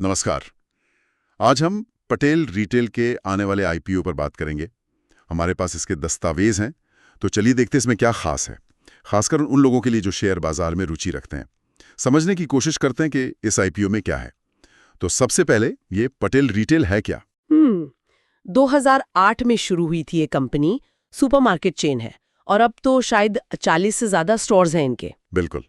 नमस्कार। आज हम पटेल रिटेल के आने वाले आईपीओ पर बात करेंगे। हमारे पास इसके दस्तावेज हैं, तो चलिए देखते हैं इसमें क्या खास है, खासकर उन लोगों के लिए जो शेयर बाजार में रुचि रखते हैं। समझने की कोशिश करते हैं कि इस आईपीओ में क्या है। तो सबसे पहले ये पटेल रिटेल है क्या? 2008 में शुरू हुई थी ये कंपनी। सुपरमार्केट चेन है और अब तो शायद 40 से ज्यादा स्टोर्स हैं इनके। बिल्कुल,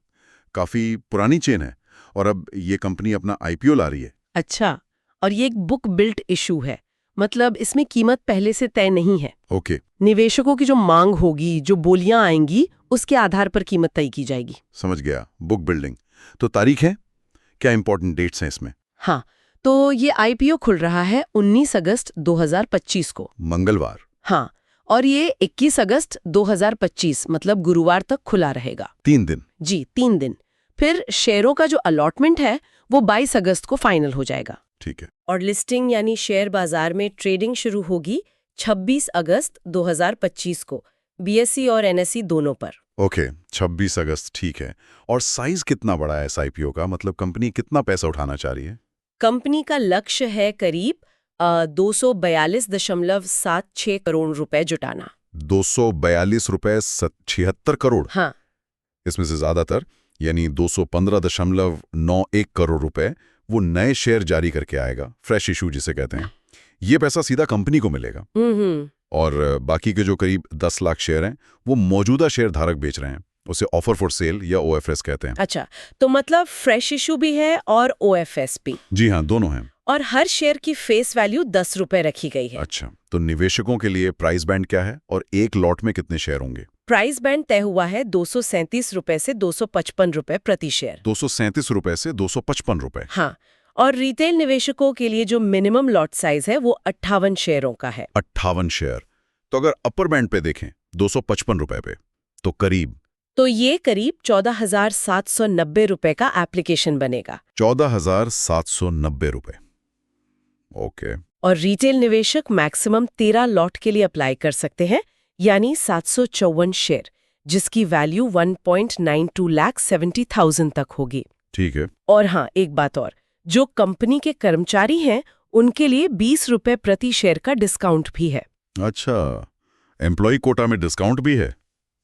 काफी पुरानी चेन है और अब ये कंपनी अपना आईपीओ ला रही है। अच्छा, और ये एक बुक बिल्ट इशू है, मतलब इसमें कीमत पहले से तय नहीं है। ओके, निवेशकों की जो मांग होगी, जो बोलियां आएंगी, उसके आधार पर कीमत तय की जाएगी। समझ गया। Book building. तो तारीख है, क्या इंपॉर्टेंट डेट्स हैं इसमें? हाँ, तो ये आईपीओ खुल रहा है 19 अगस्त 2025 को। मंगलवार। हाँ, और ये 21 अगस्त 2025 मतलब गुरुवार तक खुला रहेगा। 3 दिन। जी, 3 दिन। फिर शेयरों का जो अलॉटमेंट है वो 22 अगस्त को फाइनल हो जाएगा। ठीक है। और लिस्टिंग यानी शेयर बाजार में ट्रेडिंग शुरू होगी 26 अगस्त 2025 को, बीएसई और एनएसई दोनों पर। ओके, 26 अगस्त, ठीक है। और साइज कितना बड़ा है इस आईपीओ का? मतलब कंपनी कितना पैसा उठाना चाह रही है? कंपनी का लक्ष्य है करीब 242.76 करोड़ रुपए जुटाना। 242 रुपए 76 करोड़। हाँ, इसमें से ज्यादातर यानी 215.91 करोड़ रुपए वो नए शेयर जारी करके आएगा, फ्रेश इशू जिसे कहते हैं। ये पैसा सीधा कंपनी को मिलेगा। और बाकी के जो करीब 10 लाख शेयर हैं वो मौजूदा शेयर धारक बेच रहे हैं। उसे ऑफर फॉर सेल या ओएफएस कहते हैं। अच्छा, तो मतलब फ्रेश इशू भी है और ओएफएस भी। जी हाँ, दोनों हैं। और हर शेयर की फेस वैल्यू 10 रुपए रखी गई है। अच्छा, तो निवेशकों के लिए प्राइस बैंड क्या है और एक लॉट में कितने शेयर होंगे? प्राइस बैंड तय हुआ है 237 रुपए से 255 रुपए प्रति शेयर। 237 रुपए से 255 रुपए। हाँ, और रिटेल निवेशकों के लिए जो मिनिमम लॉट साइज है वो 58 शेयरों का है। 58 शेयर। तो अगर अपर बैंड पे देखें 255 रुपए पे, तो करीब ये करीब 14,790 रुपए का एप्लीकेशन बनेगा। 14,790 रुपए। ओके। और रिटेल निवेशक मैक्सिमम 13 लॉट के लिए अप्लाई कर सकते हैं, यानी 754 शेयर, जिसकी वैल्यू 1.92 लाख 70,000 तक होगी। ठीक है। और हाँ, एक बात और, जो कंपनी के कर्मचारी हैं उनके लिए 20 रुपए प्रति शेयर का डिस्काउंट भी है। अच्छा, एम्प्लॉय कोटा में डिस्काउंट भी है।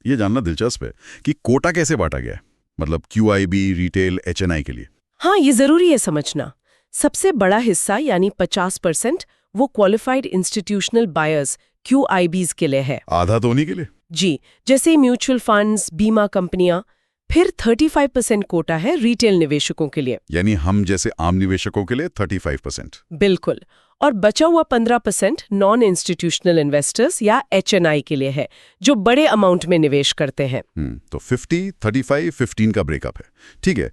ये जानना दिलचस्प है कि कोटा कैसे बांटा गया है, मतलब क्यूआईबी, रिटेल, एचएनआई के लिए। हाँ, ये जरूरी है समझना। सबसे बड़ा हिस्सा यानी 50% वो क्वालिफाइड इंस्टीट्यूशनल बायर्स QIBs के लिए है। आधा तो उन्हीं के लिए। जी, जैसे म्यूचुअल फंड्स, बीमा कंपनियां। फिर 35% कोटा है रिटेल निवेशकों के लिए। यानी हम जैसे आम निवेशकों के लिए 35%। बिल्कुल। और बचा हुआ 15% नॉन इंस्टीट्यूशनल इन्वेस्टर्स या HNI के लिए है, जो बड़े अमाउंट में निवेश करते हैं। तो 50, 35, 15 का ब्रेकअप है। ठीक है।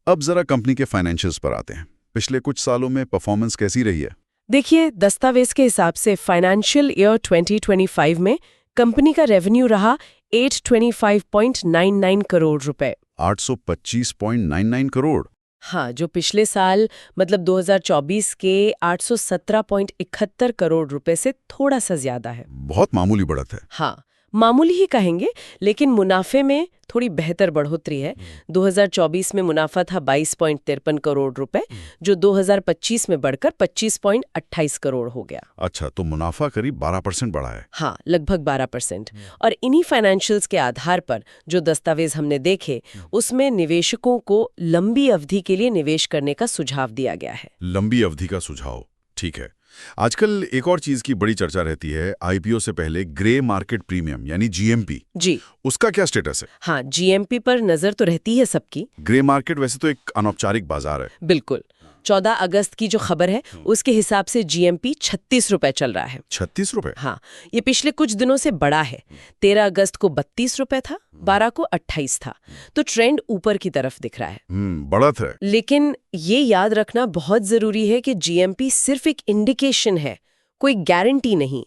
अब जरा कंपनी के फाइनेंशियल्स पर आते हैं। पिछले कुछ सालों में परफॉर्मेंस कैसी रही है? देखिए, दस्तावेज के हिसाब से फाइनेंशियल ईयर 2025 में कंपनी का रेवेन्यू रहा 825.99 करोड़ रुपए। 825.99 करोड़। हाँ, जो पिछले साल मतलब 2024 के 817.71 करोड़ रुपए से थोड़ा सा ज्यादा है। बहुत मामूली बढ़त है। हाँ, मामूली ही कहेंगे, लेकिन मुनाफे में थोड़ी बेहतर बढ़ोतरी है। 2024 में मुनाफा था 22.53 करोड़ रुपए, जो 2025 में बढ़कर 25.28 करोड़ हो गया। अच्छा, तो मुनाफा करीब 12% बढ़ा है। हाँ, लगभग 12%। और इन्हीं फाइनेंशियल्स के आधार पर जो दस्तावेज हमने देखे, उसमें निवेशकों को लंबी अवधि के लिए निवेश करने का सुझाव दिया गया है। लंबी अवधि का सुझाव, ठीक है। आजकल एक और चीज की बड़ी चर्चा रहती है, आईपीओ से पहले ग्रे मार्केट प्रीमियम यानी जीएमपी। जी, उसका क्या स्टेटस है? हाँ, जीएमपी पर नजर तो रहती है सबकी। ग्रे मार्केट वैसे तो एक अनौपचारिक बाजार है। बिल्कुल। 14 अगस्त की जो खबर है उसके हिसाब से जीएमपी 36 रुपए चल रहा है। 36 रुपए? हाँ, ये पिछले कुछ दिनों से बढ़ा है। 13 अगस्त को 32 रुपए था, 12 को 28 था। तो ट्रेंड ऊपर की तरफ दिख रहा है। बढ़त है। लेकिन ये याद रखना बहुत जरूरी है कि जीएमपी सिर्फ एक इंडिकेशन है, कोई गारंटी नहीं।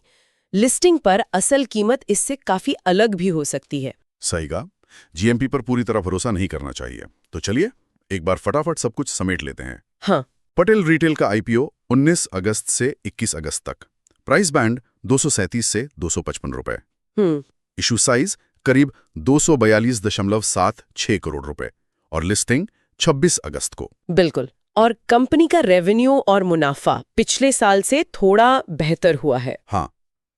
लिस्टिंग पर असल कीमत इससे काफी अलग भी हो सकती है। सही कहा। जीएमपी पर पूरी तरह भरोसा नहीं करना चाहिए। तो चलिए एक बार फटाफट सब कुछ समेट लेते हैं। हाँ, पटेल रिटेल का आईपीओ 19 अगस्त से 21 अगस्त तक। प्राइस बैंड 237 से 255 रुपए। इशू साइज करीब 242.76 करोड़ रुपए। और लिस्टिंग 26 अगस्त को। बिल्कुल। और कंपनी का रेवेन्यू और मुनाफा पिछले साल से थोड़ा बेहतर हुआ है। हाँ,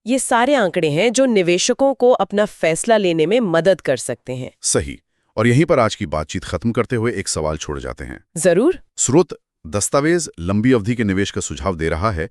ये सारे आंकड़े हैं जो निवेशकों को अपना फैसला लेने में मदद कर सकते हैं। सही। और यहीं पर आज की बातचीत खत्म करते हुए एक सवाल छोड़ जाते हैं। जरूर। स्रोत दस्तावेज लंबी अवधि के निवेश का सुझाव दे रहा है,